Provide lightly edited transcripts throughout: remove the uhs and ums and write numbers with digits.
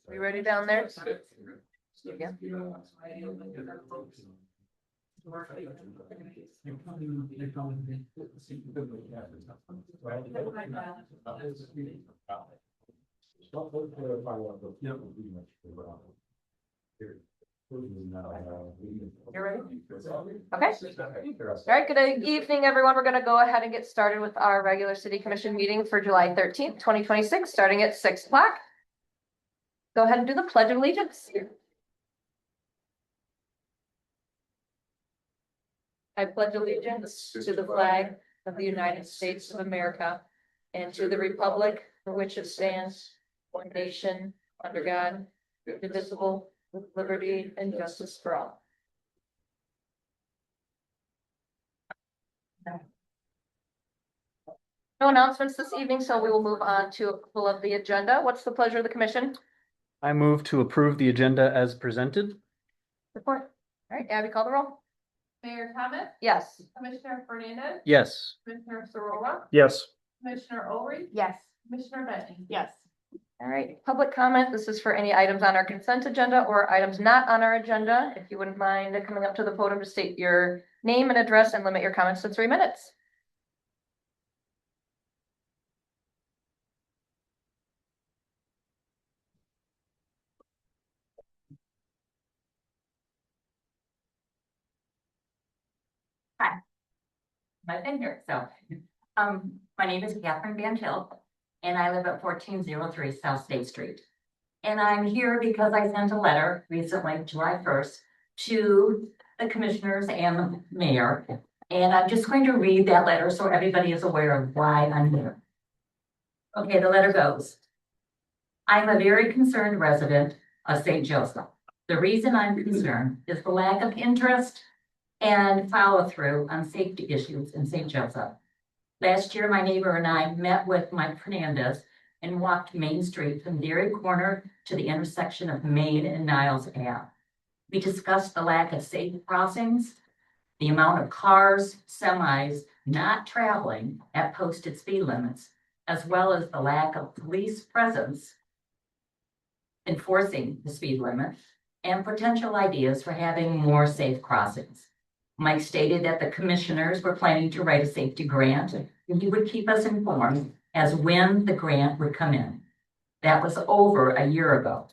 We ready down there? Yeah. You're ready? Okay. All right, good evening, everyone. We're gonna go ahead and get started with our regular city commission meeting for July 13th, 2026, starting at 6 o'clock. Go ahead and do the pledge of allegiance. I pledge allegiance to the flag of the United States of America and to the republic for which it stands, one nation, under God, indivisible, with liberty and justice for all. No announcements this evening, so we will move on to approval of the agenda. What's the pleasure of the commission? I move to approve the agenda as presented. Report. All right, Abby, call the roll. Mayor Thomas, Yes. Commissioner Fernandez, Yes. Commissioner Sorolla, Yes. Commissioner Ulrich, Yes. Commissioner Bentley. Yes. All right, public comment. This is for any items on our consent agenda or items not on our agenda. If you wouldn't mind coming up to the podium to state your name and address and limit your comments to 3 minutes. I've been here, so, my name is Catherine Van Til, and I live at 1403 South State Street. And I'm here because I sent a letter recently, July 1st, to the commissioners and the mayor. And I'm just going to read that letter so everybody is aware of why I'm here. Okay, the letter goes. I'm a very concerned resident of St. Joseph. The reason I'm concerned is the lack of interest and follow through on safety issues in St. Joseph. Last year, my neighbor and I met with Mike Fernandez and walked Main Street from Dairy Corner to the intersection of Main and Niles Ave. We discussed the lack of safe crossings, the amount of cars, semis not traveling at posted speed limits, as well as the lack of police presence enforcing the speed limit, and potential ideas for having more safe crossings. Mike stated that the commissioners were planning to write a safety grant and he would keep us informed as when the grant would come in. That was over a year ago.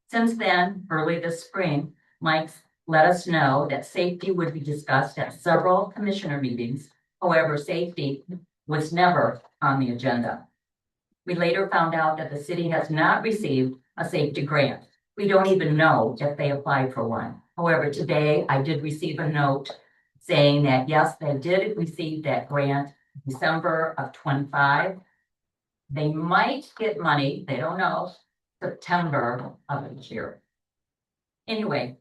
Since then, early this spring, Mike let us know that safety would be discussed at several commissioner meetings. However, safety was never on the agenda. We later found out that the city has not received a safety grant. We don't even know if they applied for one. However, today I did receive a note saying that yes, they did receive that grant December of 25. They might get money, they don't know, September of this year. Anyway,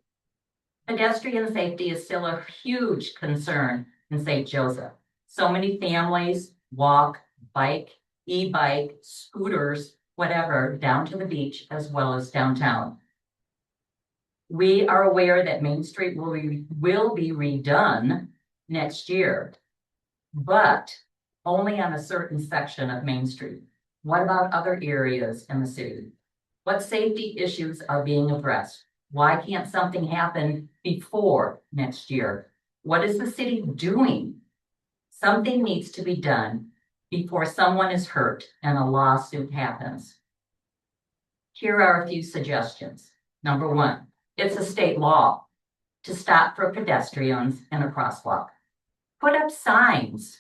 pedestrian safety is still a huge concern in St. Joseph. So many families walk, bike, e-bike, scooters, whatever, down to the beach as well as downtown. We are aware that Main Street will be redone next year, but only on a certain section of Main Street. What about other areas in the city? What safety issues are being addressed? Why can't something happen before next year? What is the city doing? Something needs to be done before someone is hurt and a lawsuit happens. Here are a few suggestions. Number one, it's a state law to stop for pedestrians in a crosswalk. Put up signs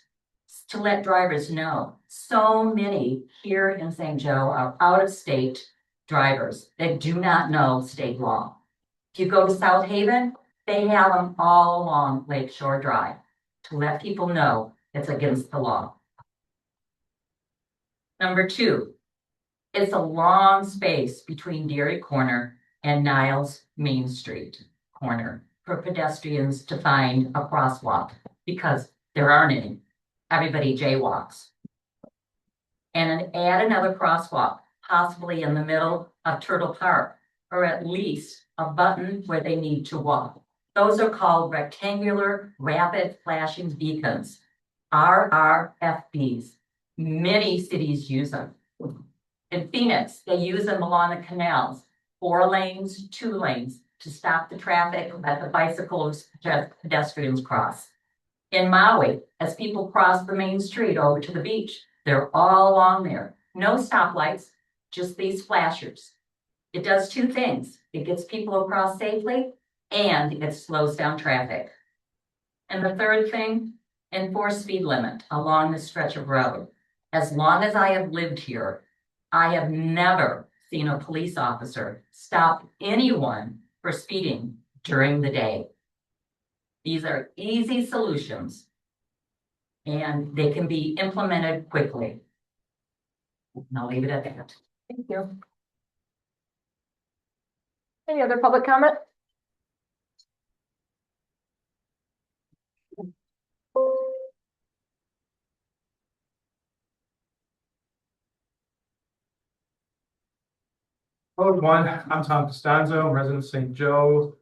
to let drivers know. So many here in St. Joe are out-of-state drivers that do not know state law. If you go to South Haven, they have them all along Lakeshore Drive to let people know it's against the law. Number two, it's a long space between Dairy Corner and Niles Main Street corner for pedestrians to find a crosswalk because there aren't any. Everybody jaywalks. And add another crosswalk, possibly in the middle of Turtle Park, or at least a button where they need to walk. Those are called rectangular rapid flashing beacons, RRFBs. Many cities use them. In Phoenix, they use them along the canals, 4 lanes, 2 lanes, to stop the traffic that the bicycles, pedestrians cross. In Maui, as people cross the main street over to the beach, they're all along there. No stoplights, just these flashers. It does 2 things. It gets people across safely and it slows down traffic. And the third thing, enforce speed limit along this stretch of road. As long as I have lived here, I have never seen a police officer stop anyone for speeding during the day. These are easy solutions and they can be implemented quickly. And I'll leave it at that. Thank you. Any other public comment? Hello, everyone. I'm Tom Costanzo, I'm resident of St. Joe.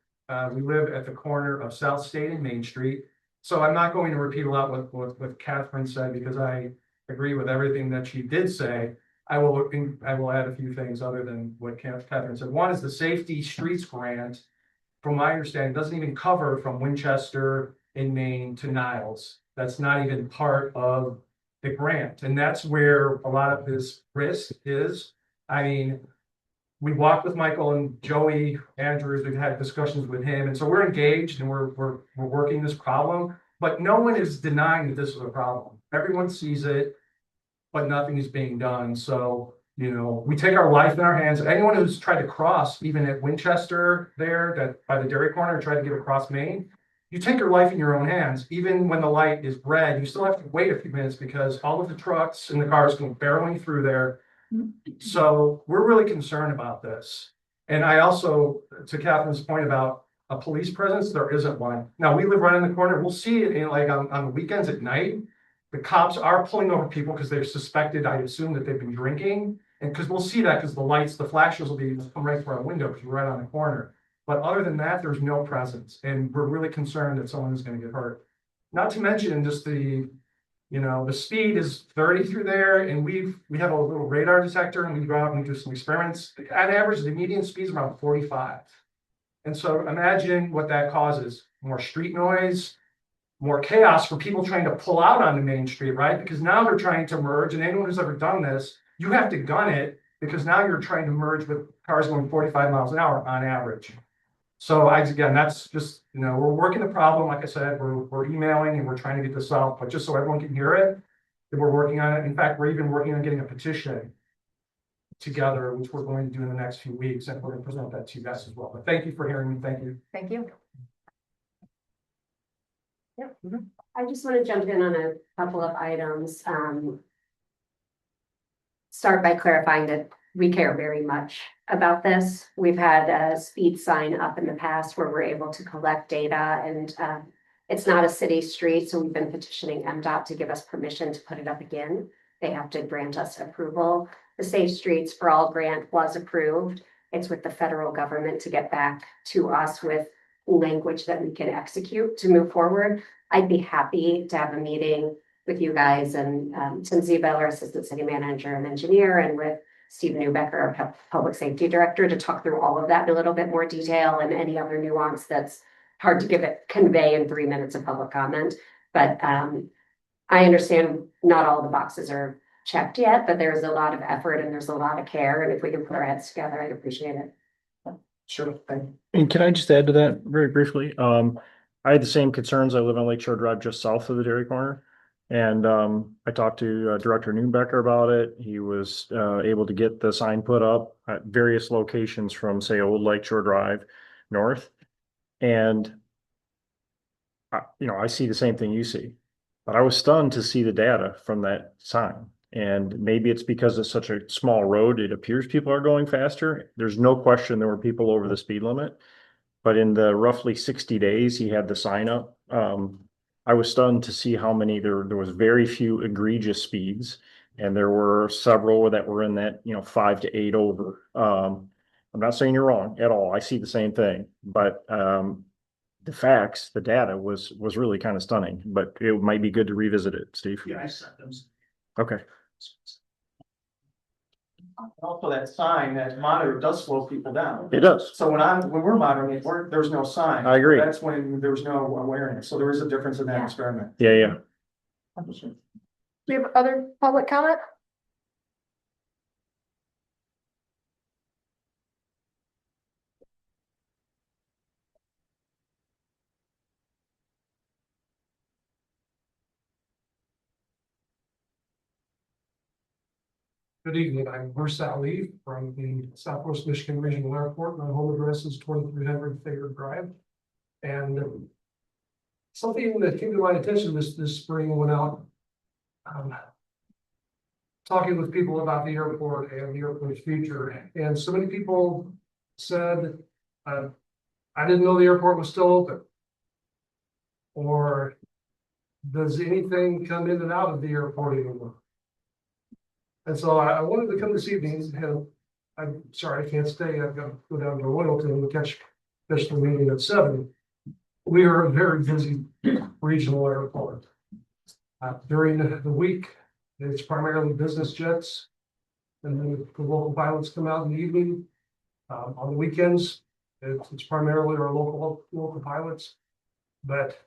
We live at the corner of South State and Main Street. So I'm not going to repeat a lot what Catherine said because I agree with everything that she did say. I will add a few things other than what Catherine said. One is the Safety Streets Grant, from my understanding, doesn't even cover from Winchester in Maine to Niles. That's not even part of the grant. And that's where a lot of this risk is. I mean, we walked with Michael and Joey Andrews. We've had discussions with him. And so we're engaged and we're working this problem, but no one is denying that this is a problem. Everyone sees it, but nothing is being done. So, you know, we take our life in our hands. Anyone who's tried to cross, even at Winchester there, that by the dairy corner, tried to get across Maine, you take your life in your own hands. Even when the light is red, you still have to wait a few minutes because all of the trucks and the cars go barreling through there. So we're really concerned about this. And I also, to Catherine's point about a police presence, there isn't one. Now, we live right in the corner. We'll see it in like on the weekends at night. The cops are pulling over people because they're suspected, I assume, that they've been drinking. And because we'll see that because the lights, the flashes will be come right through our window because we're right on the corner. But other than that, there's no presence. And we're really concerned that someone is going to get hurt. Not to mention just the, you know, the speed is 30 through there, and we have a little radar detector, and we go out and do some experiments. At average, the median speed is around 45. And so imagine what that causes: more street noise, more chaos for people trying to pull out on the main street, right? Because now they're trying to merge, and anyone who's ever done this, you have to gun it because now you're trying to merge with cars going 45 miles an hour on average. So again, that's just, you know, we're working the problem. Like I said, we're emailing and we're trying to get this solved, but just so everyone can hear it, that we're working on it. In fact, we're even working on getting a petition together, which we're going to do in the next few weeks, and we're going to present that to you guys as well. But thank you for hearing me. Thank you. Thank you. Yep. I just want to jump in on a couple of items. Start by clarifying that we care very much about this. We've had a speed sign up in the past where we're able to collect data, and it's not a city street, so we've been petitioning MDOT to give us permission to put it up again. They have to grant us approval. The Safe Streets for All grant was approved. It's with the federal government to get back to us with language that we can execute to move forward. I'd be happy to have a meeting with you guys and Tim Zebel, our Assistant City Manager and Engineer, and with Steve Newbecker, our Public Safety Director, to talk through all of that in a little bit more detail and any other nuance that's hard to convey in 3 minutes of public comment. But I understand not all the boxes are checked yet, but there's a lot of effort and there's a lot of care. And if we can put our heads together, I'd appreciate it. Sure. Thank you. And can I just add to that very briefly? I had the same concerns. I live on Lakeshore Drive just south of the dairy corner. And I talked to Director Newbecker about it. He was able to get the sign put up at various locations from, say, Old Lakeshore Drive north. And, you know, I see the same thing you see. But I was stunned to see the data from that sign. And maybe it's because it's such a small road, it appears people are going faster. There's no question there were people over the speed limit. But in the roughly 60 days he had the sign up, I was stunned to see how many there was very few egregious speeds, and there were several that were in that, you know, 5 to 8 over. I'm not saying you're wrong at all. I see the same thing, but the facts, the data was really kind of stunning. But it might be good to revisit it, Steve. Yeah, I sent them. Okay. Also, that sign, that monitor does slow people down. It does. So when we're monitoring it, there's no sign. I agree. That's when there's no awareness. So there is a difference in that Yeah. experiment. Yeah. Do we have other public comment? Good evening, I'm Bruce Ali from the Southwest Michigan Regional Airport. My home address is 2300 Thayer Drive. And something that came to my attention this spring when out talking with people about the airport and the airport's future. And so many people said, I didn't know the airport was still open. Or does anything come in and out of the airport anymore? And so I wanted to come this evening, and I'm sorry, I can't stay. I've got to go down to Royalton and catch the meeting at 7. We are a very busy regional airport. During the week, it's primarily business jets. And then the local pilots come out in the evening. On the weekends, it's primarily our local pilots. But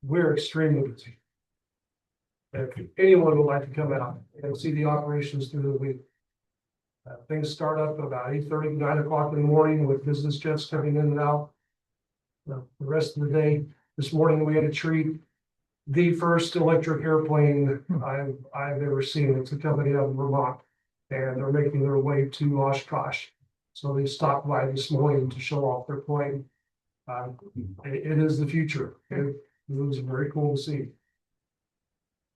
we're extremely busy. If anyone would like to come out and see the operations through the week. Things start up about 8:30, 9 o'clock in the morning with business jets coming in and out. The rest of the day, this morning we had to treat the first electric airplane I've ever seen. It's a company out of Vermont, and they're making their way to Oshkosh. So they stopped by this morning to show off their plane. It is the future. It was very cool to see.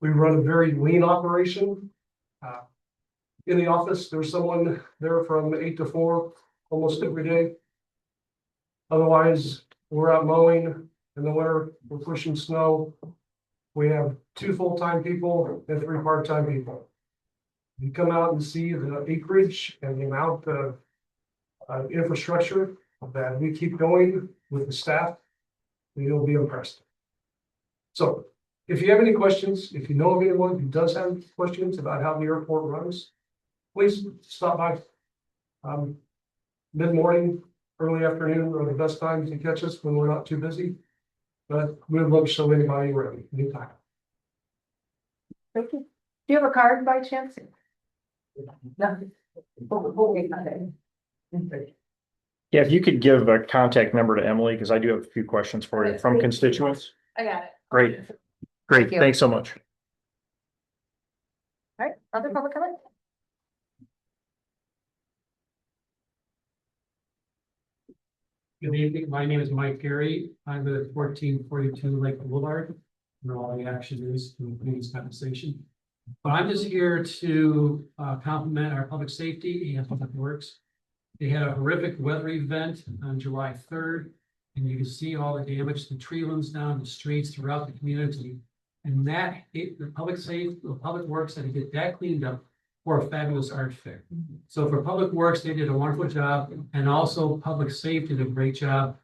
We run a very lean operation. In the office, there's someone there from 8 to 4 almost every day. Otherwise, we're out mowing in the winter, we're pushing snow. We have 2 full-time people and 3 part-time people. You come out and see the acreage and the amount of infrastructure that we keep going with the staff, you'll be impressed. So if you have any questions, if you know of anyone who does have questions about how the airport runs, please stop by. Mid-morning, early afternoon are the best times to catch us when we're not too busy. But we'd love to show anybody around anytime. Thank you. Do you have a card by chance? No. Yeah, if you could give a contact number to Emily, because I do have a few questions for you from constituents. I got it. Great, Thank you. thanks so much. All right, other public comment? Good evening, my name is Mike Gary. I live at 1442 Lake Boulevard, where all the action is in the police compensation. But I'm just here to compliment our public safety and public works. They had a horrific weather event on July 3rd, and you can see all the damage, the tree limbs down the streets throughout the community. And the public works had to get that cleaned up for a fabulous art fair. So for Public Works, they did a wonderful job, and also Public Safety did a great job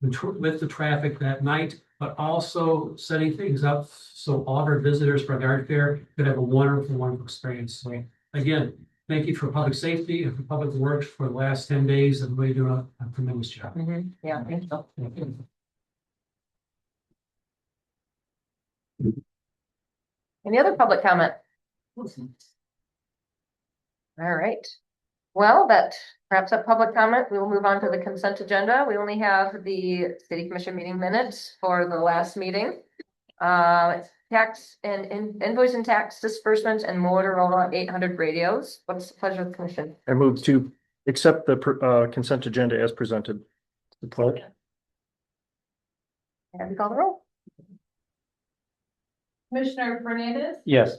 with the traffic that night, but also setting things up so all of our visitors for the art fair could have a wonderful experience. So again, thank you for Public Safety and for Public Works for the last 10 days, and really doing a tremendous job. Yeah, thank you. Any other public comment? All right. Well, that wraps up public comment. We will move on to the consent agenda. We only have the city commission meeting minutes for the last meeting. Tax and invoice and tax disbursements and Motorola 800 radios. What's the pleasure of the commission? I move to accept the consent agenda as presented. The clerk. Have you call the roll? Commissioner Fernandez, Yes.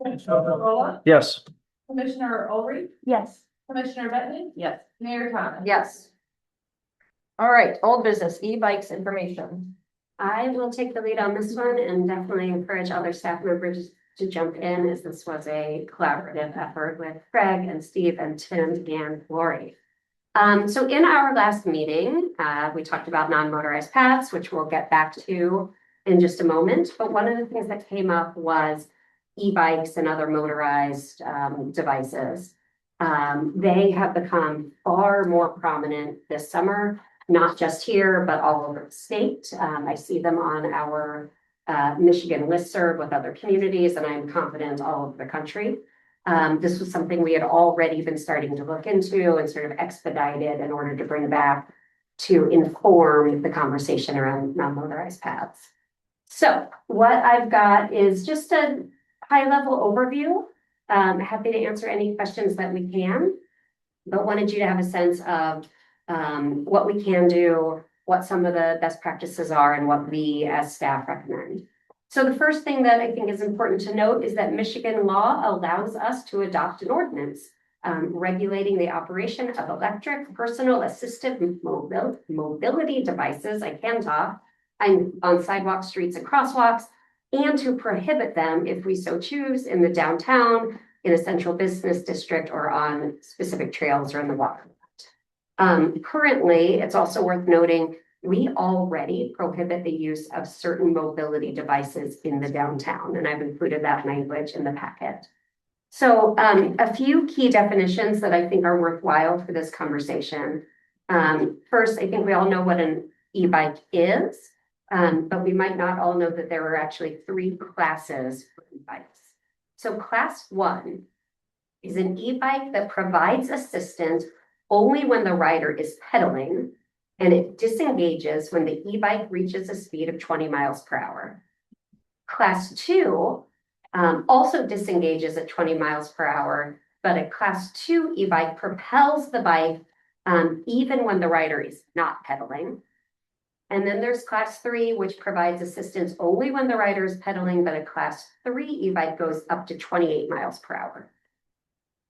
Commissioner Rolla, Yes. Commissioner Ulrich, Yes. Commissioner Bettany, Yes. Mayor Thomas. Yes. All right, old business, e-bikes information. I will take the lead on this one and definitely encourage other staff members to jump in, as this was a collaborative effort with Craig and Steve and Tim and Lori. So in our last meeting, we talked about non-motorized paths, which we'll get back to in just a moment. But one of the things that came up was e-bikes and other motorized devices. They have become far more prominent this summer, not just here, but all over the state. I see them on our Michigan listserv with other communities, and I'm confident all over the country. This was something we had already been starting to look into and sort of expedited in order to bring back to inform the conversation around non-motorized paths. So what I've got is just a high-level overview. Happy to answer any questions that we can, but wanted you to have a sense of what we can do, what some of the best practices are, and what we as staff recommend. So the first thing that I think is important to note is that Michigan law allows us to adopt an ordinance regulating the operation of electric personal assistive mobility devices, I can talk, on sidewalks, streets, and crosswalks, and to prohibit them if we so choose in the downtown, in a central business district, or on specific trails or in the water. Currently, it's also worth noting, we already prohibit the use of certain mobility devices in the downtown, and I've included that language in the packet. So a few key definitions that I think are worthwhile for this conversation. First, I think we all know what an e-bike is, but we might not all know that there are actually 3 classes for e-bikes. So class 1 is an e-bike that provides assistance only when the rider is pedaling, and it disengages when the e-bike reaches a speed of 20 miles per hour. Class 2 also disengages at 20 miles per hour, but a class 2 e-bike propels the bike even when the rider is not pedaling. And then there's class 3, which provides assistance only when the rider is pedaling, but a class 3 e-bike goes up to 28 miles per hour.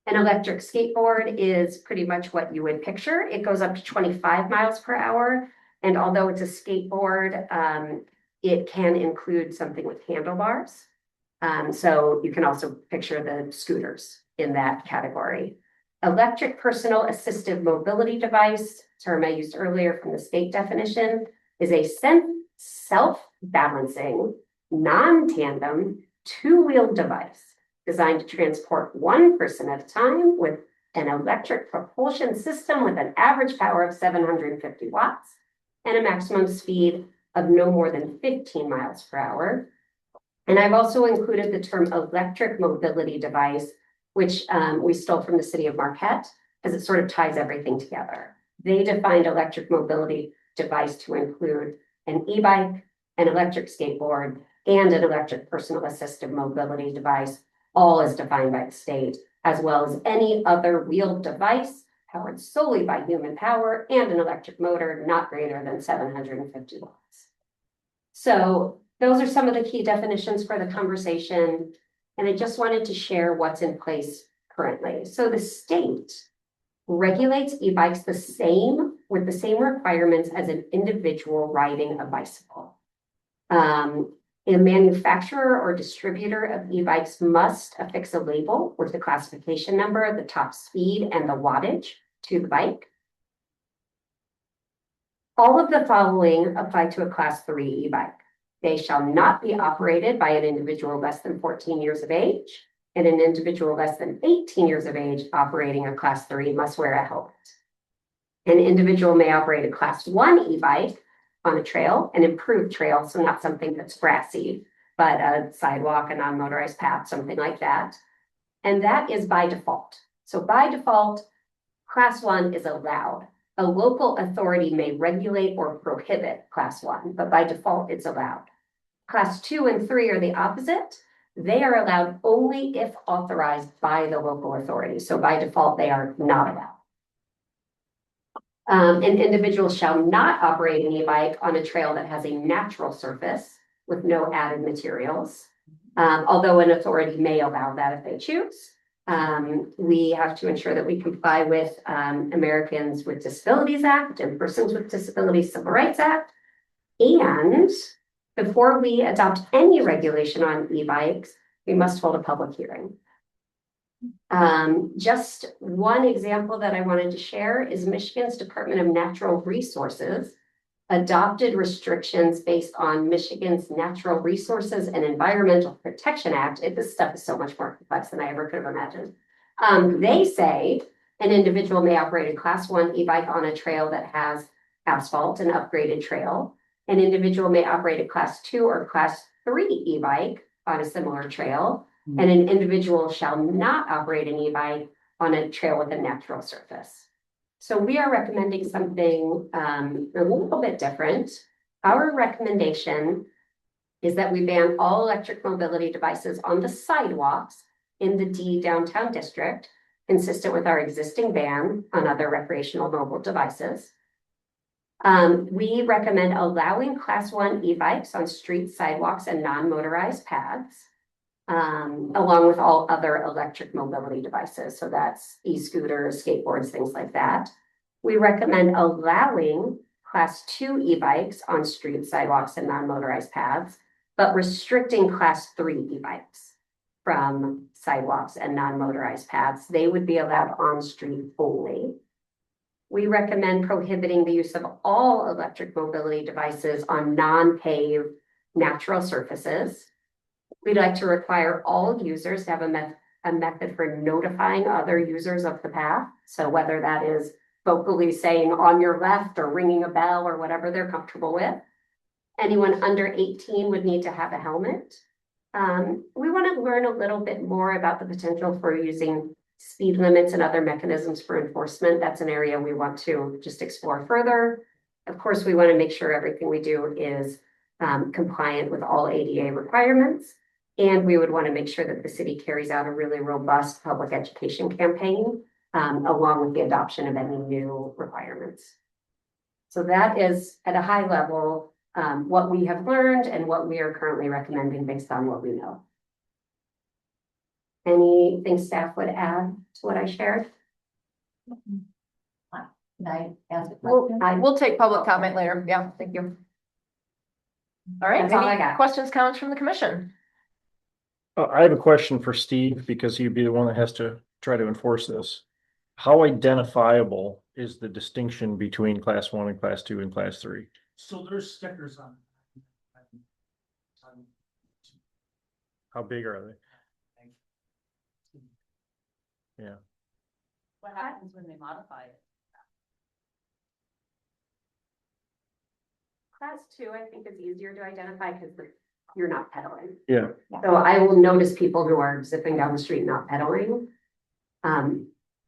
An electric skateboard is pretty much what you would picture. It goes up to 25 miles per hour. And although it's a skateboard, it can include something with handlebars. So you can also picture the scooters in that category. Electric personal assistive mobility device, term I used earlier from the state definition, is a self-balancing, non-tandem, 2-wheeled device designed to transport one person at a time with an electric propulsion system with an average power of 750 watts and a maximum speed of no more than 15 miles per hour. And I've also included the term electric mobility device, which we stole from the city of Marquette, as it sort of ties everything together. They defined electric mobility device to include an e-bike, an electric skateboard, and an electric personal assistive mobility device, all as defined by the state, as well as any other wheeled device powered solely by human power and an electric motor not greater than 750 watts. So those are some of the key definitions for the conversation. And I just wanted to share what's in place currently. So the state regulates e-bikes with the same requirements as an individual riding a bicycle. A manufacturer or distributor of e-bikes must affix a label with the classification number, the top speed, and the wattage to the bike. All of the following apply to a class 3 e-bike. They shall not be operated by an individual less than 14 years of age, and an individual less than 18 years of age operating a class 3 must wear a helmet. An individual may operate a class 1 e-bike on a trail, an improved trail, so not something that's grassy, but a sidewalk, a non-motorized path, something like that. And that is by default. So by default, class 1 is allowed. A local authority may regulate or prohibit class 1, but by default, it's allowed. Class 2 and 3 are the opposite. They are allowed only if authorized by the local authority. So by default, they are not allowed. An individual shall not operate an e-bike on a trail that has a natural surface with no added materials, although an authority may allow that if they choose. We have to ensure that we comply with Americans with Disabilities Act and Persons with Disabilities Civil Rights Act. And before we adopt any regulation on e-bikes, we must hold a public hearing. Just one example that I wanted to share is Michigan's Department of Natural Resources adopted restrictions based on Michigan's Natural Resources and Environmental Protection Act. This stuff is so much more complex than I ever could have imagined. They say an individual may operate a class 1 e-bike on a trail that has asphalt and upgraded trail. An individual may operate a class 2 or class 3 e-bike on a similar trail. And an individual shall not operate an e-bike on a trail with a natural surface. So we are recommending something a little bit different. Our recommendation is that we ban all electric mobility devices on the sidewalks in the D downtown district, consistent with our existing ban on other recreational mobile devices. We recommend allowing class 1 e-bikes on streets, sidewalks, and non-motorized paths, along with all other electric mobility devices. So that's e-scooters, skateboards, things like that. We recommend allowing class 2 e-bikes on streets, sidewalks, and non-motorized paths, but restricting class 3 e-bikes from sidewalks and non-motorized paths. They would be allowed on street only. We recommend prohibiting the use of all electric mobility devices on non-paved natural surfaces. We'd like to require all users to have a method for notifying other users of the path. So whether that is vocally saying on your left or ringing a bell or whatever they're comfortable with. Anyone under 18 would need to have a helmet. We want to learn a little bit more about the potential for using speed limits and other mechanisms for enforcement. That's an area we want to just explore further. Of course, we want to make sure everything we do is compliant with all ADA requirements. And we would want to make sure that the city carries out a really robust public education campaign, along with the adoption of any new requirements. So that is at a high level, what we have learned and what we are currently recommending based on what we know. Anything staff would add to what I shared? Can I ask a We'll, question? we'll take public comment later. Yeah, thank you. All right, That's all I any got. questions, comments from the commission? I have a question for Steve, because he'd be the one that has to try to enforce this. How identifiable is the distinction between class 1 and class 2 and class 3? So there's stickers on. How big are they? Yeah. What happens when they modify it? Class 2, I think, is easier to identify because you're not pedaling. Yeah. So I will notice people who are zipping down the street not pedaling.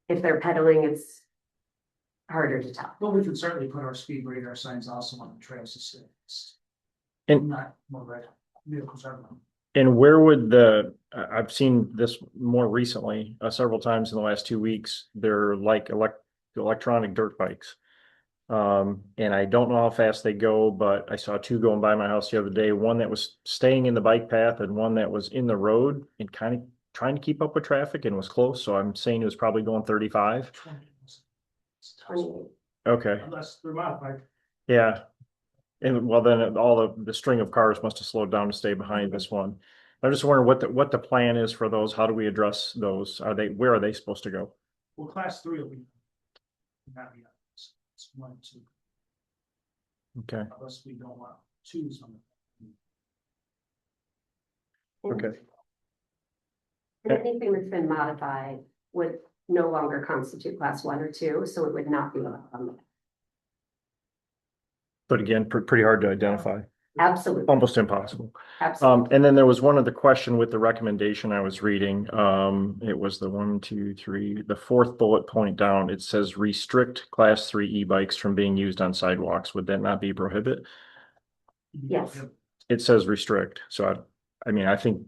If they're pedaling, it's harder to tell. Well, we can certainly put our speed radar signs also on the trails to say it's And not more red vehicles are. And where would I've seen this more recently, several times in the last 2 weeks, they're like electronic dirt bikes. And I don't know how fast they go, but I saw 2 going by my house the other day, one that was staying in the bike path and one that was in the road and kind of trying to keep up with traffic and was close. So I'm saying it was probably going 35. 28. Okay, Unless they're modified. yeah. And well, then all the string of cars must have slowed down to stay behind this one. I'm just wondering what the plan is for those. How do we address those? Where are they supposed to go? Well, class 3 will be. Not be it's 1 and 2, Okay, unless we don't want 2s on okay. And anything that's been modified would no longer constitute class 1 or 2, so it would not be allowed on the. But again, pretty hard to identify, Absolutely, almost impossible. absolutely. And then there was one other question with the recommendation I was reading. It was the 1, 2, 3, the 4th bullet point down. It says restrict class 3 e-bikes from being used on sidewalks. Would that not be prohibit? Yes. It says restrict. So I mean, I think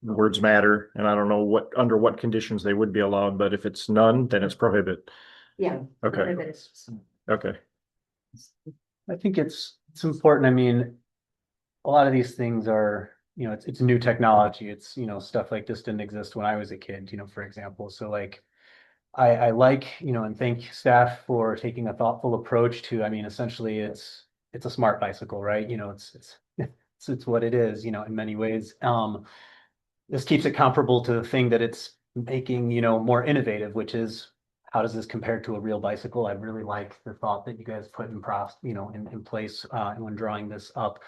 words matter, and I don't know under what conditions they would be allowed, but if it's none, then it's prohibit. Yeah. Okay, But it's- okay. I think it's important. I mean, a lot of these things are, it's new technology. It's, stuff like this didn't exist when I was a kid, for example. So like, I like, and thank staff for taking a thoughtful approach to, I mean, essentially it's a smart bicycle, right? It's what it is, in many ways. This keeps it comparable to the thing that it's making, more innovative, which is, how does this compare to a real bicycle? I really like the thought that you guys put in in place when drawing this up.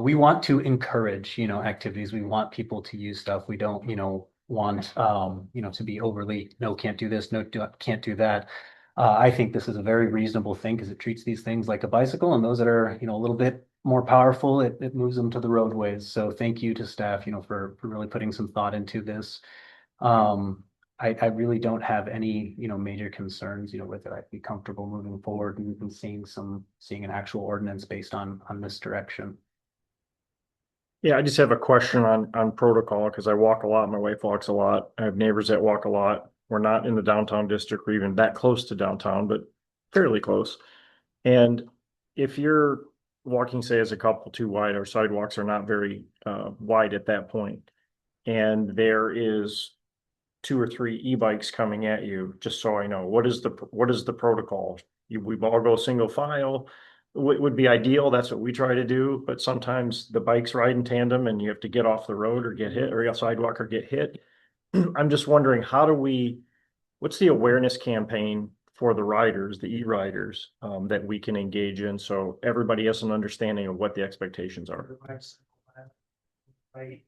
We want to encourage, activities. We want people to use stuff. We don't, want, to be overly, no, can't do this, no, can't do that. I think this is a very reasonable thing because it treats these things like a bicycle, and those that are, a little bit more powerful, it moves them to the roadways. So thank you to staff, for really putting some thought into this. I really don't have any, major concerns, with it. I'd be comfortable moving forward and seeing an actual ordinance based on this direction. Yeah, I just have a question on protocol, because I walk a lot, my wife walks a lot, I have neighbors that walk a lot. We're not in the downtown district or even that close to downtown, but fairly close. And if you're walking, say, as a couple too wide, our sidewalks are not very wide at that point, and there is 2 or 3 e-bikes coming at you, just so I know, what is the protocol? We all go single file. Would be ideal. That's what we try to do, but sometimes the bikes ride in tandem and you have to get off the road or get hit, or a sidewalk or get hit. I'm just wondering, what's the awareness campaign for the riders, the e-riders, that we can engage in so everybody has an understanding of what the expectations are? Right.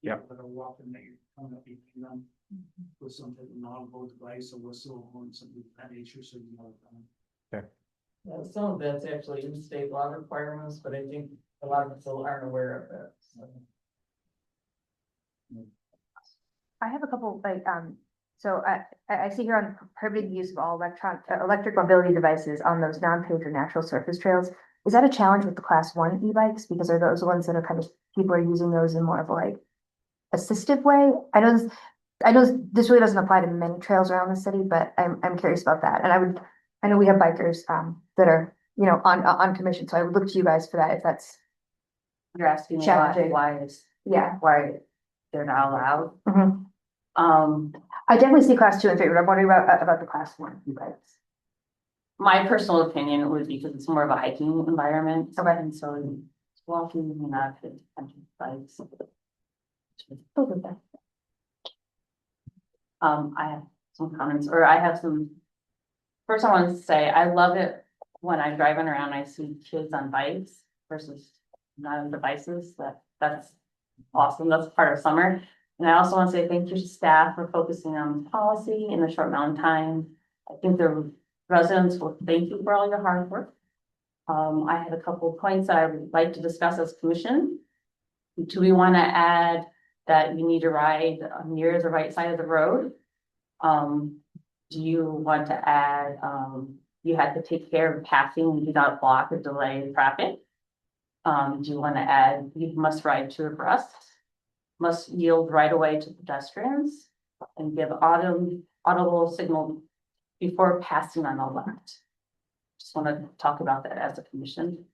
Yeah. That are walking, that you're coming up behind them with something non-vote device, a whistle, or something of that nature, so you know. Some of that's actually in state law requirements, but I think a lot of people aren't aware of it. So. I have a couple, so I see here on prohibited use of all electric mobility devices on those non-paved or natural surface trails. Is that a challenge with the class 1 e-bikes? Because are those ones that are people are using those in more of a assistive way? I know this really doesn't apply to many trails around the city, but I'm curious about that. And I know we have bikers, that are, on commission, so I would look to you guys for that if that's. You're asking Challenging. why they're not allowed. Mhm. I definitely see class 2 in favor. I'm wondering about the class 1 e-bikes. My personal opinion would be because it's more of a hiking environment. Okay. And so it's walking and not bikes. I have some comments, or I have some. First, I want to say I love it when I'm driving around, I see kids on bikes versus not on devices. That's awesome. That's part of summer. And I also want to say thank you to staff for focusing on policy in a short amount of time. I think the residents will thank you for all your hard work. I had a couple of points that I would like to discuss as commission. Do we want to add that you need to ride near the right side of the road? Do you want to add, you have to take care of passing and do not block or delay traffic? Do you want to add, you must ride 2 abreast, must yield right away to pedestrians, and give audible signal before passing on the left? Just want to talk about that as a commission.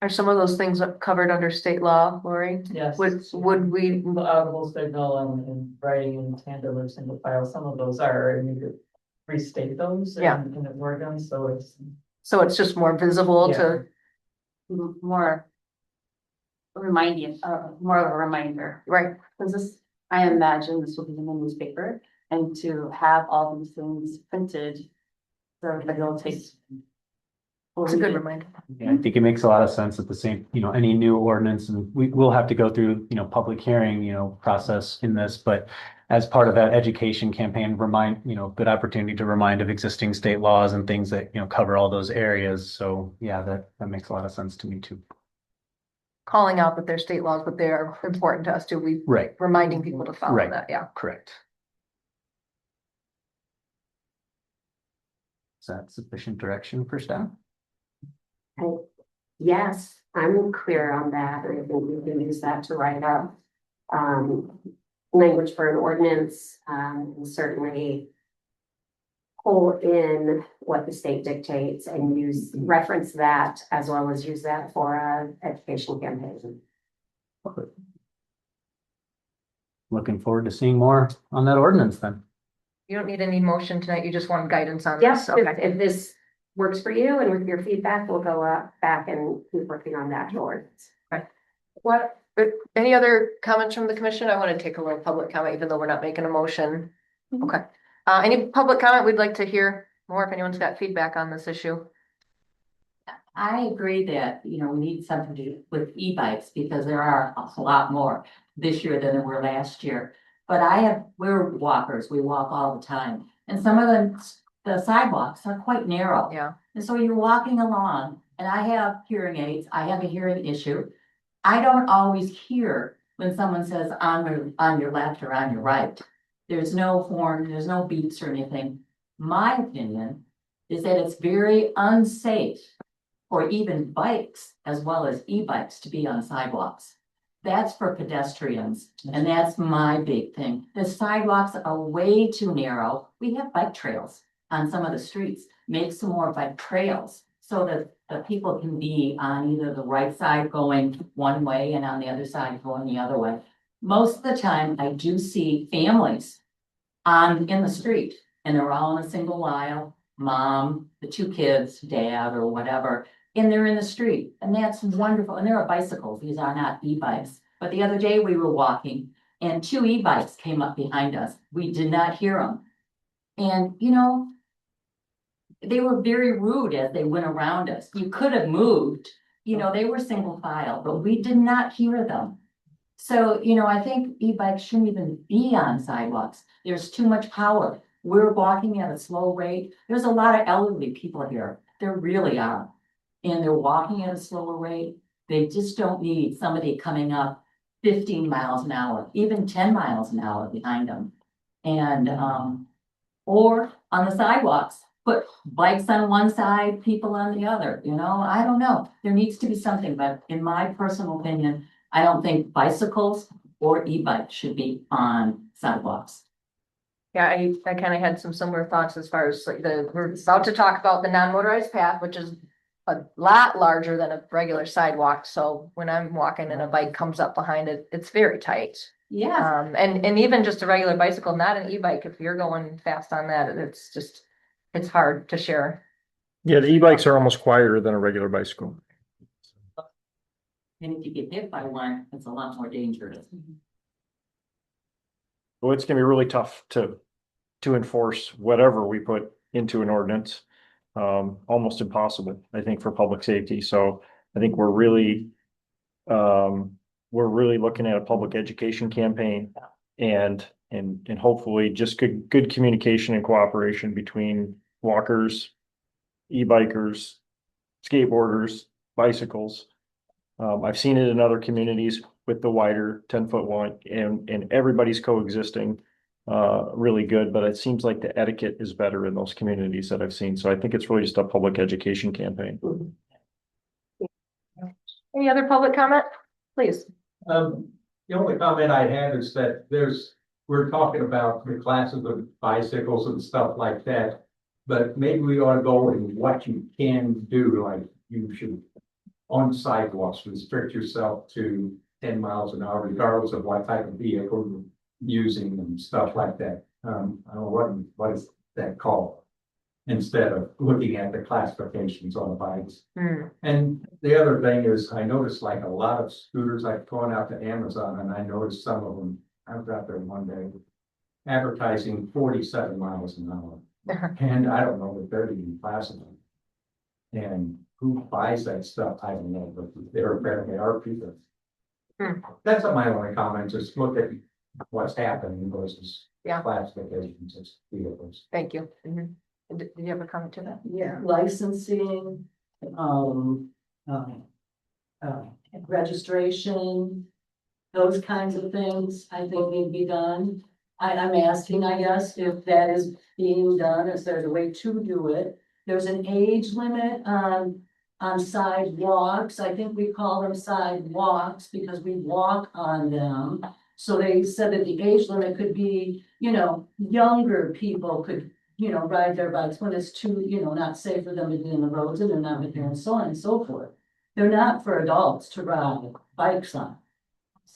Are some of those things covered under state law, Lori? Yes. Would we, The audible signal and writing in tandem or single file, some of those are, and you could restate those. Yeah. In the ordinance, so it's just more visible to, More reminding, more of a reminder. right? Because this, I imagine this will be in the newspaper, and to have all these things printed, so everybody will take. It's a good reminder. Yeah, I think it makes a lot of sense at the same, any new ordinance, and we will have to go through, public hearing, process in this, but as part of that education campaign, good opportunity to remind of existing state laws and things that, cover all those areas. So yeah, that makes a lot of sense to me too. Calling out that they're state laws, but they are important to us too. Right. Reminding people to follow Right. that, yeah. Correct. Is that sufficient direction for staff? Yes, I'm clear on that. I think we can use that to write up language for an ordinance, and certainly pull in what the state dictates and reference that, as well as use that for a education campaign. Looking forward to seeing more on that ordinance then. You don't need any motion tonight. You just want guidance on Yes, this. Okay. if this works for you and with your feedback, we'll go back and keep working on that ordinance. Any other comments from the commission? I want to take a little public comment, even though we're not making a motion. Okay. Any public comment? We'd like to hear more if anyone's got feedback on this issue. I agree that, you know, we need something to do with e-bikes because there are a lot more this year than there were last year. But we're walkers, we walk all the time, and some of the sidewalks are quite narrow. Yeah. And so you're walking along, and I have hearing aids, I have a hearing issue. I don't always hear when someone says on your left or on your right. There's no horn, there's no beeps or anything. My opinion is that it's very unsafe for even bikes as well as e-bikes to be on sidewalks. That's for pedestrians, and that's my big thing. The sidewalks are way too narrow. We have bike trails on some of the streets. Make some more bike trails so that the people can be on either the right side going one way and on the other side going the other way. Most of the time, I do see families in the street, and they're all in a single aisle, mom, the two kids, dad, or whatever, and they're in the street, and that's wonderful. And there are bicycles, these are not e-bikes. But the other day we were walking and two e-bikes came up behind us. We did not hear them. And, you know, they were very rude as they went around us. You could have moved, you know, they were single file, but we did not hear them. So, you know, I think e-bikes shouldn't even be on sidewalks. There's too much power. We're walking at a slow rate. There's a lot of elderly people here. There really are. And they're walking at a slower rate. They just don't need somebody coming up 15 miles an hour, even 10 miles an hour behind them. And, or on the sidewalks, put bikes on one side, people on the other, you know, I don't know. There needs to be something, but in my personal opinion, I don't think bicycles or e-bikes should be on sidewalks. Yeah, I kind of had some similar thoughts as far as like we're about to talk about the non-motorized path, which is a lot larger than a regular sidewalk. So when I'm walking and a bike comes up behind it, it's very tight. Yeah. And even just a regular bicycle, not an e-bike, if you're going fast on that, it's hard to share. Yeah, the e-bikes are almost quieter than a regular bicycle. And if you get hit by one, it's a lot more dangerous. Well, it's gonna be really tough to enforce whatever we put into an ordinance. Almost impossible, I think, for public safety. So I think we're really looking at a public education campaign and hopefully just good communication and cooperation between walkers, e-bikers, skateboarders, bicycles. I've seen it in other communities with the wider 10-foot one and everybody's coexisting really good, but it seems like the etiquette is better in those communities that I've seen. So I think it's really just a public education campaign. Any other public comment? Please. The only comment I have is that we're talking about the classes of bicycles and stuff like that. But maybe we ought to go in what you can do, like you should on sidewalks, restrict yourself to 10 miles an hour, regardless of what type of vehicle you're using and stuff like that. I don't know what is that called? Instead of looking at the classifications on the bikes. And the other thing is, I noticed like a lot of scooters, I've gone out to Amazon and I noticed some of them, I was out there one day, advertising 47 miles an hour. And I don't know if they're even classified. And who buys that stuff, I don't know, but there apparently are people. That's my only comment, just look at what's happening versus classifications of vehicles. Thank you. Did you have a comment to that? Yeah, licensing, registration, those kinds of things, I think need to be done. I'm asking, I guess, if that is being done, is there a way to do it? There's an age limit on sidewalks. I think we call them sidewalks because we walk on them. So they said that the age limit could be, you know, younger people could, you know, ride their bikes when it's too, you know, not safe for them to be in the roads and they're not there and so on and so forth. They're not for adults to ride bikes on.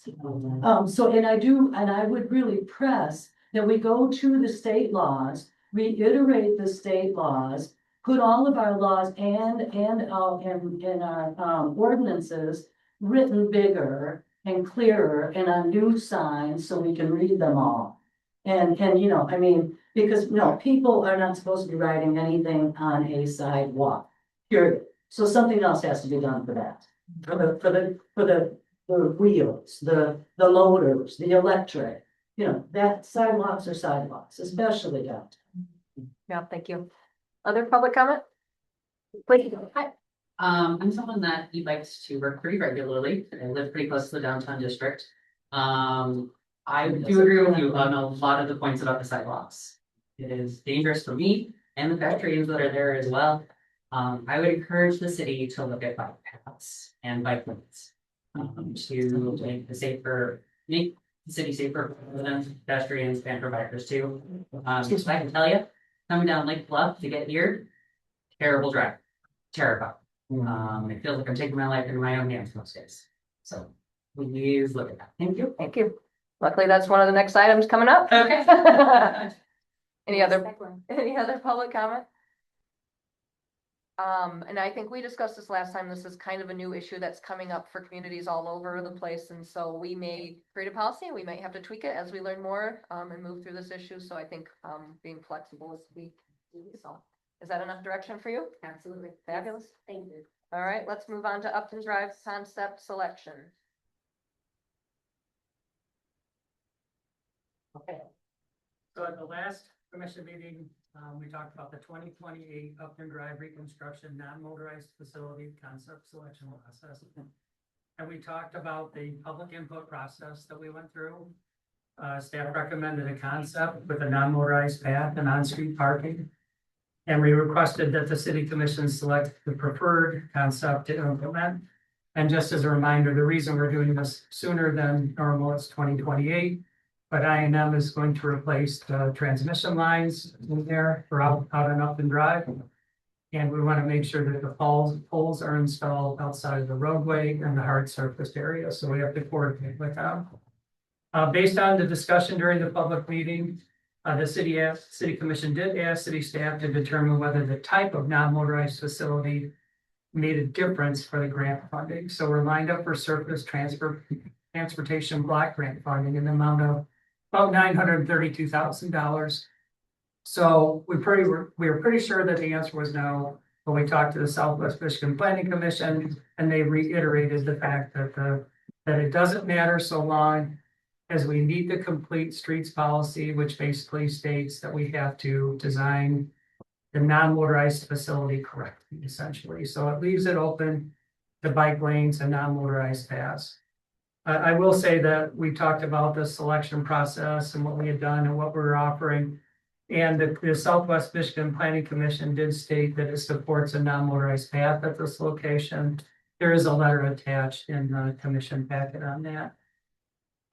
And I would really press that we go to the state laws, reiterate the state laws, put all of our laws and our ordinances written bigger and clearer and on new signs so we can read them all. And you know, I mean, because no, people are not supposed to be riding anything on a sidewalk, period. So something else has to be done for that. For the wheels, the loaders, the electric, you know, that sidewalks are sidewalks, especially downtown. Yeah, thank you. Other public comment? Please. Hi. I'm someone that e-bikes to work pretty regularly. I live pretty close to the downtown district. I do agree with you on a lot of the points about the sidewalks. It is dangerous for me and the pedestrians that are there as well. I would encourage the city to look at bike paths and bike lanes. To make make the city safer for residents, pedestrians, and for bikers too. I can tell you, coming down Lake Bluff to get here, terrible drive, terrifying. It feels like I'm taking my life in my own hands most days. So please look at that. Thank you. Thank you. Luckily, that's one of the next items coming up. Okay. Any other public comment? And I think we discussed this last time. This is kind of a new issue that's coming up for communities all over the place. And so we may create a policy and we might have to tweak it as we learn more, and move through this issue. So I think, being flexible is key. So is that enough direction for you? Absolutely. Fabulous. Thank you. All right, let's move on to Upton Drive concept selection. Okay. So at the last commission meeting, we talked about the 2028 Upton Drive reconstruction non-motorized facility concept selection process. And we talked about the public input process that we went through. Staff recommended a concept with a non-motorized path and on-street parking. And we requested that the city commission select the preferred concept to implement. And just as a reminder, the reason we're doing this sooner than normal is 2028. But I&M is going to replace the transmission lines in there for out and Upton Drive. And we want to make sure that the poles are installed outside of the roadway and the hard surface area. So we have to coordinate with them. Based on the discussion during the public meeting, the city commission did ask city staff to determine whether the type of non-motorized facility made a difference for the grant funding. So we're lined up for surface transportation block grant funding in the amount of about $932,000. So we were pretty sure that the answer was no when we talked to the Southwest Michigan Planning Commission, and they reiterated the fact that it doesn't matter so long as we meet the complete streets policy, which basically states that we have to design the non-motorized facility correctly, essentially. So it leaves it open to bike lanes and non-motorized paths. I will say that we talked about the selection process and what we had done and what we were offering. And the Southwest Michigan Planning Commission did state that it supports a non-motorized path at this location. There is a letter attached in the commission packet on that.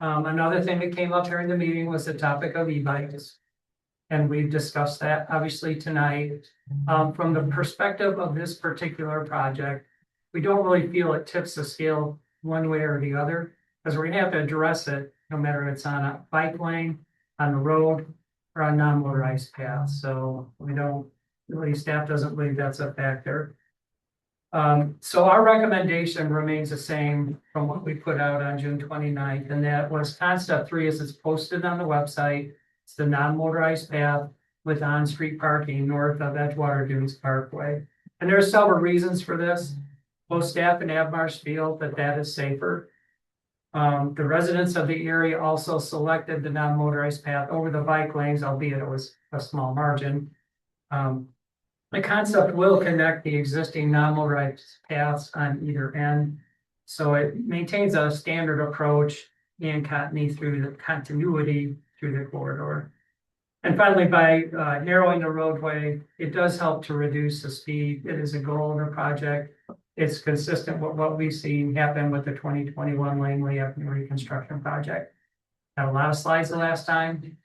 Another thing that came up during the meeting was the topic of e-bikes. And we've discussed that obviously tonight. From the perspective of this particular project, we don't really feel it tips the scale one way or the other, because we're gonna have to address it no matter if it's on a bike lane, on the road, or on non-motorized paths. So we don't, really staff doesn't believe that's a factor. So our recommendation remains the same from what we put out on June 29th, and that was concept 3 as it's posted on the website. It's the non-motorized path with on-street parking north of Edgewater Dunes Parkway. And there are several reasons for this. Both staff and Avmarsh feel that that is safer. The residents of the area also selected the non-motorized path over the bike lanes, albeit it was a small margin. The concept will connect the existing non-motorized paths on either end. So it maintains a standard approach and continuity through the corridor. And finally, by narrowing the roadway, it does help to reduce the speed. It is a goal of the project. It's consistent with what we've seen happen with the 2021 Langley Avenue reconstruction project. Had a lot of slides the last time.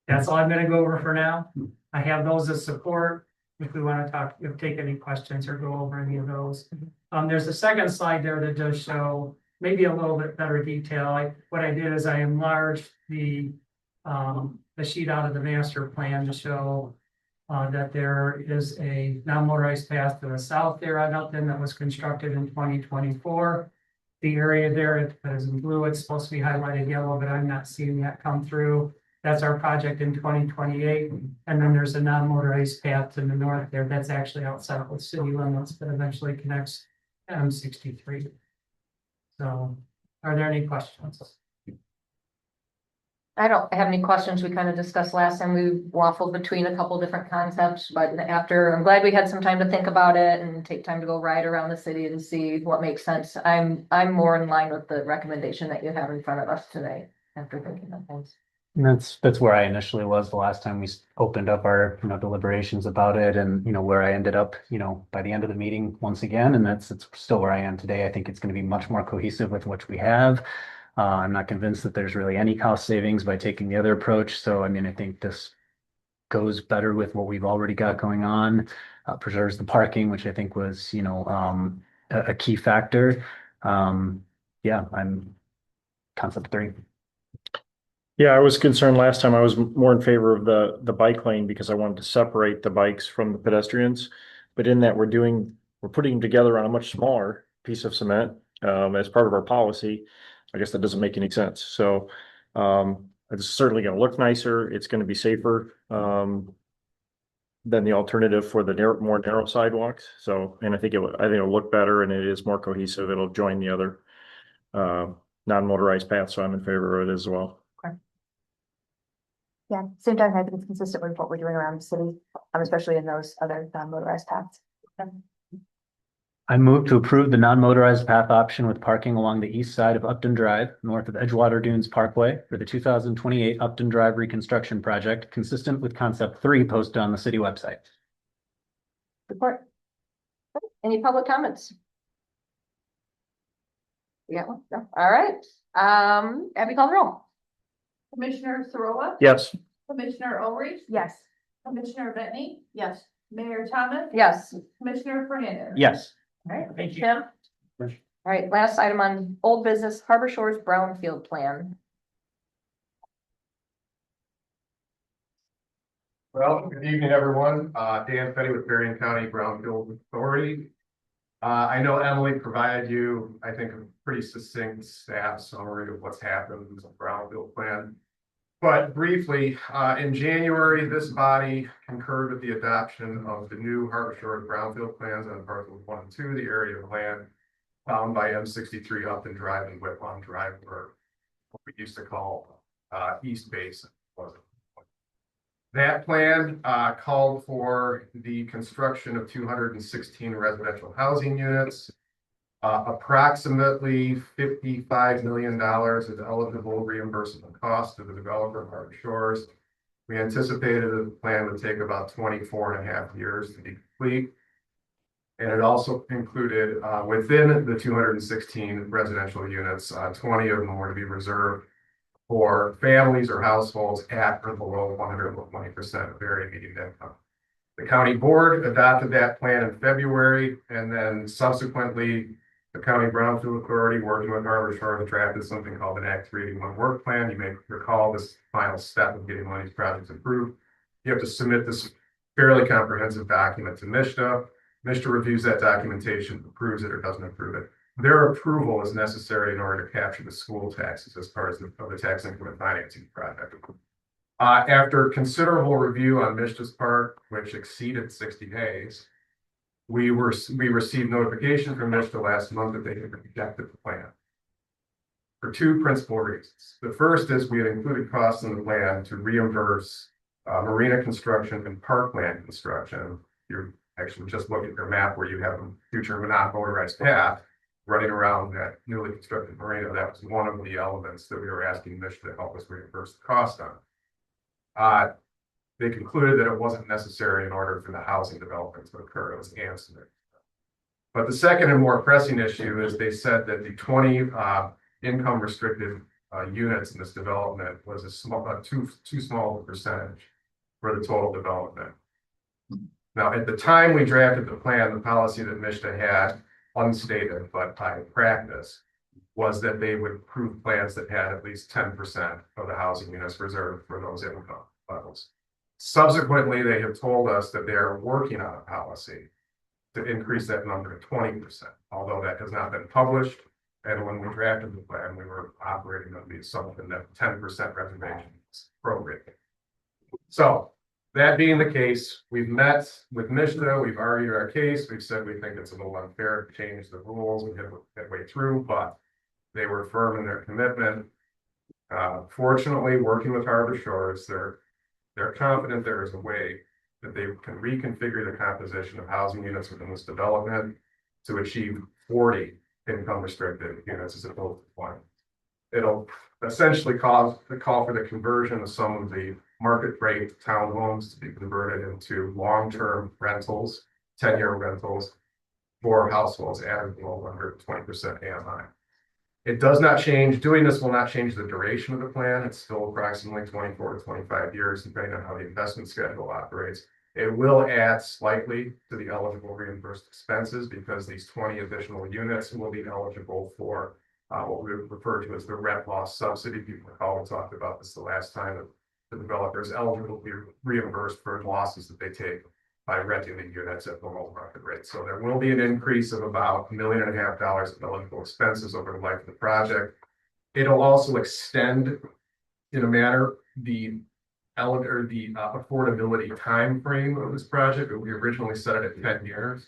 That's all I'm going to go over for now. I have those as support if we want to take any questions or go over any of those. There's a second slide there that does show maybe a little bit better detail. What I did is I enlarged the sheet out of the master plan to show that there is a non-motorized path to the south there on Upton that was constructed in 2024. The area there that is in blue, it's supposed to be highlighted yellow, but I'm not seeing that come through. That's our project in 2028. And then there's a non-motorized path to the north there. That's actually outside of the city limits, but eventually connects to M63. So are there any questions? I don't have any questions. We kind of discussed last time. We waffled between a couple different concepts, but after, I'm glad we had some time to think about it and take time to go ride around the city and see what makes sense. I'm more in line with the recommendation that you have in front of us today after thinking of things. And that's where I initially was the last time we opened up our, deliberations about it, and, where I ended up, by the end of the meeting once again, and it's still where I am today. I think it's going to be much more cohesive with what we have. I'm not convinced that there's really any cost savings by taking the other approach. So, I mean, I think this goes better with what we've already got going on, preserves the parking, which I think was, a key factor. Yeah, I'm concept 3. Yeah, I was concerned last time. I was more in favor of the bike lane because I wanted to separate the bikes from the pedestrians. But in that we're putting them together on a much smaller piece of cement as part of our policy. I guess that doesn't make any sense. So it's certainly going to look nicer. It's going to be safer than the alternative for the more narrow sidewalks. So, and I think it'll look better, and it is more cohesive. It'll join the other non-motorized paths. So I'm in favor of it as well. Yeah, same time, I think it's consistent with what we're doing around the city, especially in those other non-motorized paths. I move to approve the non-motorized path option with parking along the east side of Upton Drive, north of Edgewater Dunes Parkway for the 2028 Upton Drive reconstruction project, consistent with concept 3 posted on the city website. Report. Any public comments? You got one? No? All right. Abby, call the roll. Commissioner Thorola, Yes. Commissioner Ulrich, Yes. Commissioner Bentley. Yes. Mayor Thomas, Yes. Commissioner Fernandez. Yes. All right, Thank you. Tim. All right, last item on old business, Harbor Shores Brownfield Plan. Well, good evening, everyone. Dan Fetty with Berrien County Brownfield Authority. I know Emily provided you, I think, a pretty succinct staff summary of what's happened with the Brownfield plan. But briefly, in January, this body concurred with the adoption of the new Harbor Shores Brownfield plans on parcels 1 and 2, the area of land bound by M63 Upton Drive and Whitlawn Drive, or what we used to call East Basin. That plan called for the construction of 216 residential housing units. Approximately $55 million is eligible reimbursable cost to the developer of Harbor Shores. We anticipated that the plan would take about 24.5 years to be complete. And it also included within the 216 residential units, 20 of them were to be reserved for families or households at or below 120% of area median income. The county board adopted that plan in February, and then subsequently, the County Brownfield Authority, working with Harbor Shores, drafted something called an Act 381 work plan. You may recall this final step of getting one of these projects approved. You have to submit this fairly comprehensive document to MSHDA. MSHDA reviews that documentation, approves it or doesn't approve it. Their approval is necessary in order to capture the school taxes as part of the tax increment financing project. After considerable review on MSHDA's part, which exceeded 60 days, we received notification from MSHDA last month that they had rejected the plan for 2 principal reasons. The first is we had included costs in the plan to reimburse marina construction and parkland construction. You're actually just look at your map where you have a future non-motorized path running around that newly constructed marina. That was one of the elements that we were asking MSHDA to help us reimburse the cost on. They concluded that it wasn't necessary in order for the housing development to occur. It was ancillary. But the second and more pressing issue is they said that the 20 income restricted units in this development was too small a percentage for the total development. Now, at the time we drafted the plan, the policy that MSHDA had, unstated but by practice, was that they would approve plans that had at least 10% of the housing units reserved for those income levels. Subsequently, they have told us that they are working on a policy to increase that number to 20%, although that has not been published. And when we drafted the plan, we were operating on the assumption that 10% reservation appropriate. So that being the case, we've met with Mishta, we've argued our case, we've said we think it's a little unfair to change the rules, we get that way through, but they were firm in their commitment. Fortunately, working with Harbor Shores, they're confident there is a way that they can reconfigure the composition of housing units within this development to achieve 40 income restricted units as opposed to 1. It'll essentially call for the conversion of some of the market rate townhomes to be converted into long-term rentals, 10-year rentals for households averaging under 20% AMI. It does not change, doing this will not change the duration of the plan. It's still approximately 24 to 25 years, depending on how the investment schedule operates. It will add slightly to the eligible reimbursed expenses because these 20 additional units will be eligible for what we refer to as the rent loss subsidy. People recall we talked about this the last time, that the developer is eligible to be reimbursed for losses that they take by renting the units at below market rate. So there will be an increase of about $1.5 million in eligible expenses over the life of the project. It'll also extend, in a manner, the affordability time frame of this project. We originally set it at 10 years,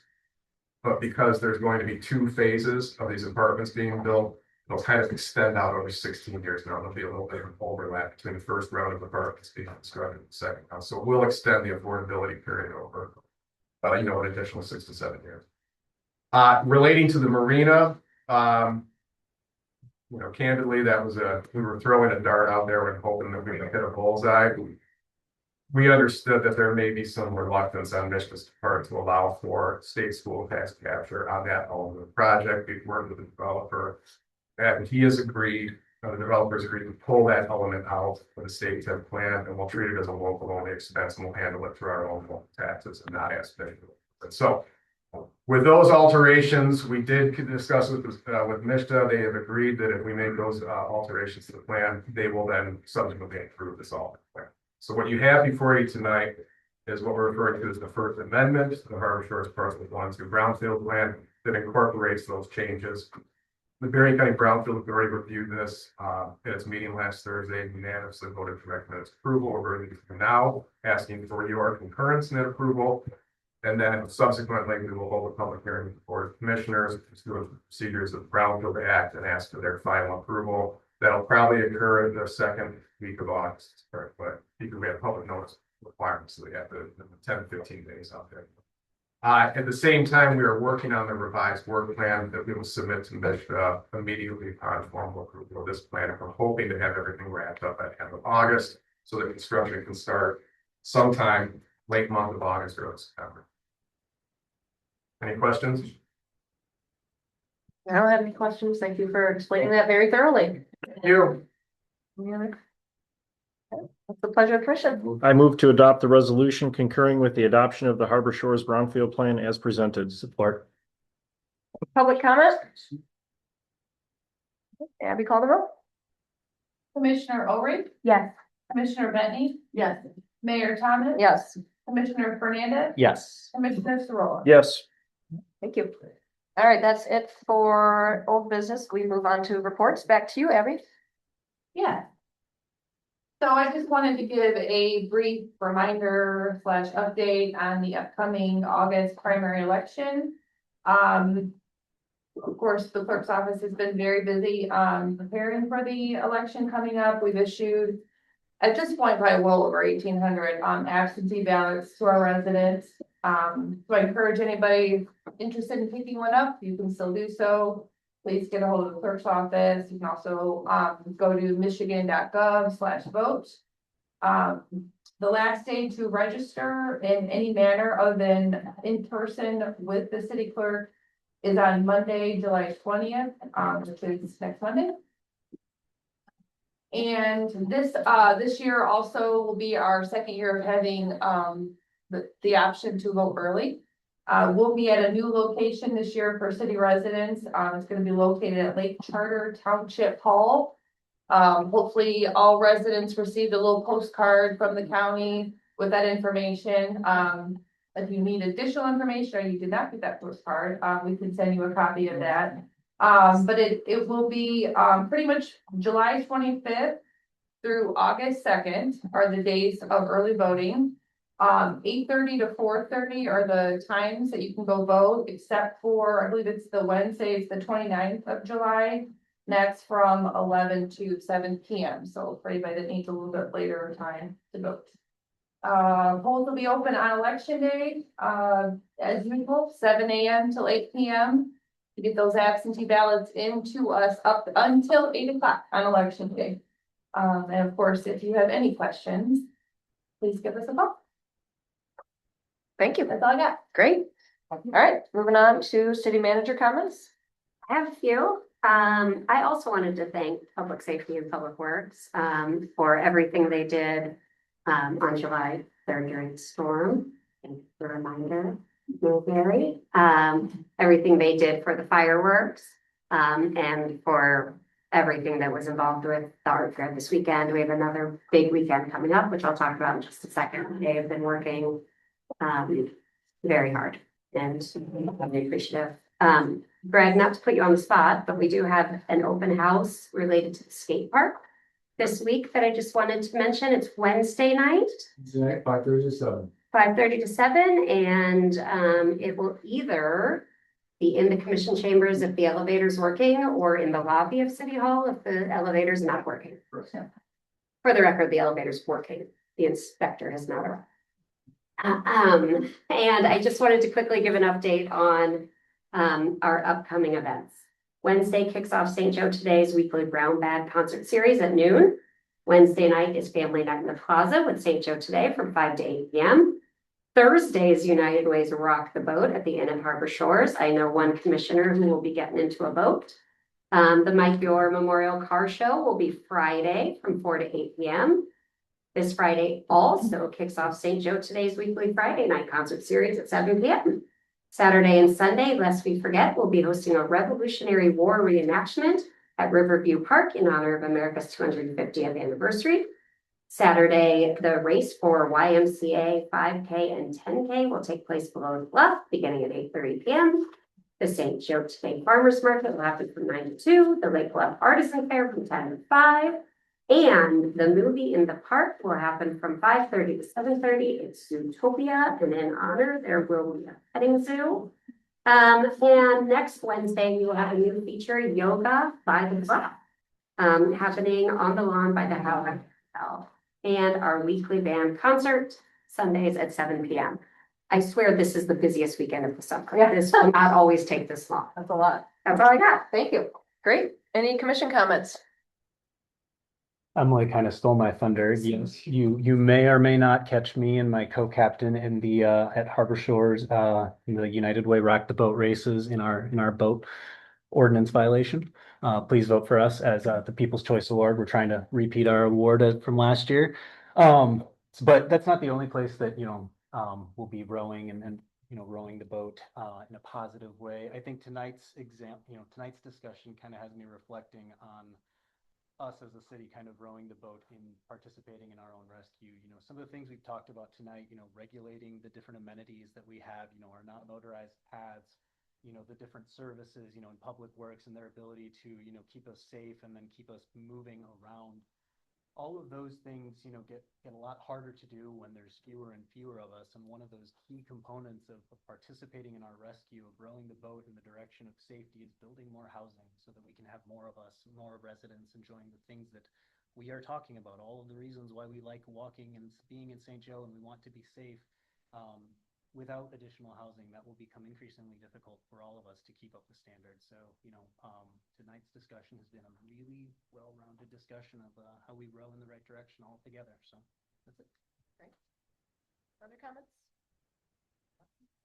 but because there's going to be 2 phases of these apartments being built, it'll kind of extend out over 16 years now. There'll be a little bit of an overlap between the first round of apartments being constructed and the second round. So we'll extend the affordability period over, an additional 6 to 7 years. Relating to the marina, candidly, we were throwing a dart out there and hoping that we could hit a bullseye. We understood that there may be some reluctance on Michigan's part to allow for state school tax capture on that element of the project. We've worked with the developer, and he has agreed, the developers agreed to pull that element out of the state TIF plan, and we'll treat it as a local only expense, and we'll handle it through our own local taxes and not ask them. So with those alterations, we did discuss with Mishta. They have agreed that if we make those alterations to the plan, they will then subsequently approve this all plan. So what you have before you tonight is what we're referring to as the First Amendment to the Harbor Shores Parcel 1 to Brownfield plan that incorporates those changes. The Berrien County Brownfield Authority reviewed this at its meeting last Thursday and unanimously voted to recommend its approval. We're ready for now, asking for your concurrence in that approval. And then subsequently, we will hold a public hearing with the Board of Commissioners through the procedures of the Brownfield Act and ask for their final approval. That'll probably occur in the second week of August, but because we have public notice requirements, so we have to 10 to 15 days out there. At the same time, we are working on the revised work plan that we will submit to Mishta immediately upon formal approval of this plan. And we're hoping to have everything wrapped up at the end of August so that construction can start sometime late month of August or September. Any questions? I don't have any questions. Thank you for explaining that very thoroughly. Thank you. Any other? Okay, it's a pleasure, Commission. I move to adopt the resolution concurring with the adoption of the Harbor Shores Brownfield Plan as presented. Support. Public comment? Abby, call the roll. Commissioner Ulrich, Yes. Commissioner Bentley. Yes. Mayor Thomas. Yes. Commissioner Fernandez, Yes. Commissioner Sorolla. Yes. Thank you. All right, that's it for old business. We move on to reports. Back to you, Abby. Yeah. So I just wanted to give a brief reminder / update on the upcoming August primary election. Of course, the clerk's office has been very busy preparing for the election coming up. We've issued at this point probably well over 1,800 absentee ballots to our residents. So I encourage anybody interested in picking one up, you can still do so. Please get a hold of the clerk's office. You can also go to michigan.gov/vote. The last day to register in any manner other than in person with the city clerk is on Monday, July 20th, which is next Monday. And this year also will be our second year of having the option to vote early. We'll be at a new location this year for city residents. It's going to be located at Lake Charter Township Hall. Hopefully all residents received a little postcard from the county with that information. If you need additional information or you did not get that postcard, we can send you a copy of that. But it will be pretty much July 25th through August 2nd are the days of early voting. 8:30 to 4:30 are the times that you can go vote, except for, I believe it's the Wednesday, it's the 29th of July. That's from 11 to 7 p.m. So for anybody that needs a little bit later time to vote. Polls will be open on election day, as usual, 7 a.m. till 8 p.m. To get those absentee ballots into us up until 8 o'clock on election day. And of course, if you have any questions, please give us a call. Thank you. That's all I got. Great. All right, moving on to city manager comments. I have a few. I also wanted to thank Public Safety and Public Works, for everything they did, on July 3rd during the storm. Thank you for the reminder, Gary. Everything they did for the fireworks, and for everything that was involved with the art fair this weekend. We have another big weekend coming up, which I'll talk about in just a second. They have been working, very hard, and I'm very appreciative. Greg, not to put you on the spot, but we do have an open house related to the skate park this week that I just wanted to mention. It's Wednesday night, 5:30 to 7. 5:30 to 7, and it will either be in the commission chambers if the elevator's working, or in the lobby of City Hall if the elevator's not working. For the record, the elevator's working. The inspector has not arrived. And I just wanted to quickly give an update on our upcoming events. Wednesday kicks off St. Joe Today's weekly Brown Bag concert series at noon. Wednesday night is Family Night in the Plaza with St. Joe Today from 5 to 8 p.m. Thursday is United Way's Rock the Boat at the Inn at Harbor Shores. I know one commissioner who will be getting into a boat. The Mike Yor Memorial Car Show will be Friday from 4 to 8 p.m. This Friday also kicks off St. Joe Today's weekly Friday night concert series at 7 p.m. Saturday and Sunday, lest we forget, we'll be hosting a Revolutionary War reenactment at Riverview Park in honor of America's 250th anniversary. Saturday, the race for YMCA 5K and 10K will take place below the bluff beginning at 8:30 p.m. The St. Joe Today Farmers Market will happen from 9 to 2. The Lake Bluff Artisan Fair from 10 to 5. And the movie in the park will happen from 5:30 to 7:30. It's Zootopia, and in honor, there will be a petting zoo. And next Wednesday, we will have a new feature, Yoga by the Bluff, happening on the lawn by the Howard Hotel. And our weekly band concert, Sundays at 7 p.m. I swear this is the busiest weekend of the summer. Yeah. This will not always take this long. That's a lot. That's all I got. Thank you. Great. Any commission comments? Emily kind of stole my thunder. Yes, you may or may not catch me and my co-captain in the at Harbor Shores in the United Way Rock the Boat races in our boat ordinance violation. Please vote for us as the People's Choice Award. We're trying to repeat our award from last year. But that's not the only place that we'll be rowing and rowing the boat in a positive way. I think tonight's discussion kind of has me reflecting on us as a city kind of rowing the boat in participating in our own rescue. Some of the things we've talked about tonight, regulating the different amenities that we have, our not motorized paths, the different services, in public works and their ability to, keep us safe and then keep us moving around. All of those things, get a lot harder to do when there's fewer and fewer of us. And one of those key components of participating in our rescue, of rowing the boat in the direction of safety, is building more housing so that we can have more of us, more residents enjoying the things that we are talking about. All of the reasons why we like walking and being in St. Joe and we want to be safe. Without additional housing, that will become increasingly difficult for all of us to keep up the standards. So, tonight's discussion has been a really well-rounded discussion of how we row in the right direction all together. So that's it. Great. Other comments?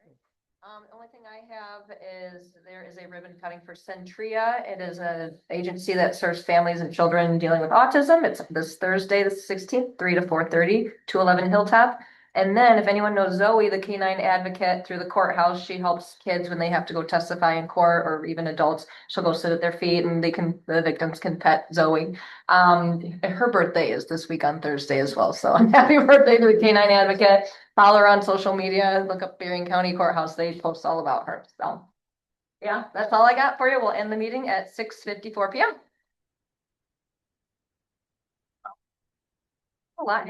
The only thing I have is there is a ribbon cutting for Centria. It is an agency that serves families and children dealing with autism. It's this Thursday, the 16th, 3 to 4:30, 211 Hilltop. And then if anyone knows Zoe, the canine advocate through the courthouse, she helps kids when they have to go testify in court, or even adults. She'll go sit at their feet and the victims can pet Zoe. Her birthday is this week on Thursday as well. So happy birthday to the canine advocate. Follow her on social media, look up Berrien County Courthouse. They post all about her. So yeah, that's all I got for you. We'll end the meeting at 6:54 p.m. A lot